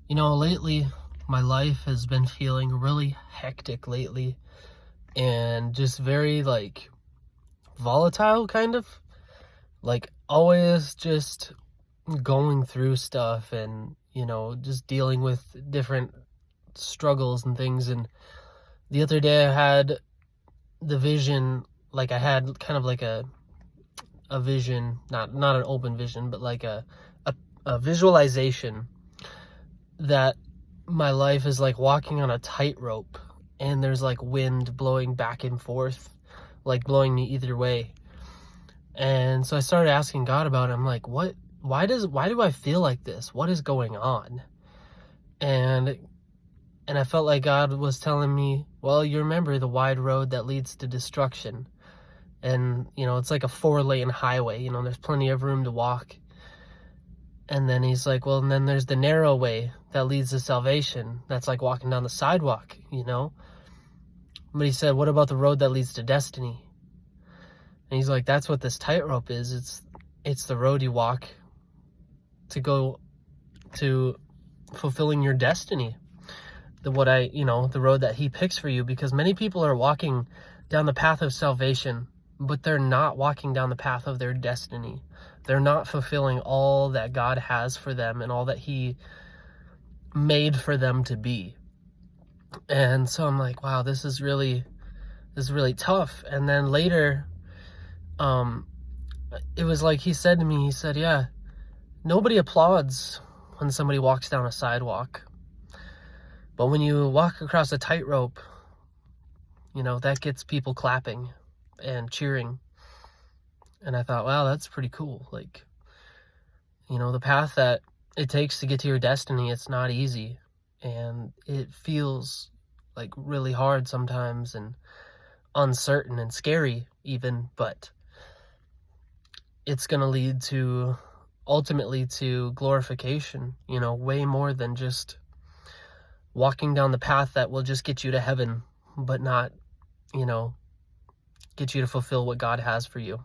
Lately, my life has been feeling really hectic lately and just very volatile, kind of. Like, always just going through stuff and, just dealing with different struggles and things. And the other day I had the vision, I had kind of like a vision, not an open vision, but a visualization that my life is like walking on a tightrope, and there's like wind blowing back and forth, like blowing me either way. And so I started asking God about it. I'm like, why do I feel like this? What is going on? And I felt like God was telling me, well, you remember the wide road that leads to destruction. And, it's like a 4-lane highway, there's plenty of room to walk. And then he's like, well, and then there's the narrow way that leads to salvation. That's like walking down the sidewalk. But he said, what about the road that leads to destiny? And he's like, that's what this tightrope is. It's the road you walk to go to fulfilling your destiny. The road that he picks for you, because many people are walking down the path of salvation, but they're not walking down the path of their destiny. They're not fulfilling all that God has for them and all that he made for them to be. And so I'm like, wow, this is really tough. And then later, it was like he said to me, he said, yeah, nobody applauds when somebody walks down a sidewalk. But when you walk across a tightrope, that gets people clapping and cheering. And I thought, wow, that's pretty cool. The path that it takes to get to your destiny, it's not easy. And it feels like really hard sometimes and uncertain and scary even, but it's going to lead to ultimately to glorification, way more than just walking down the path that will just get you to heaven, but not, get you to fulfill what God has for you.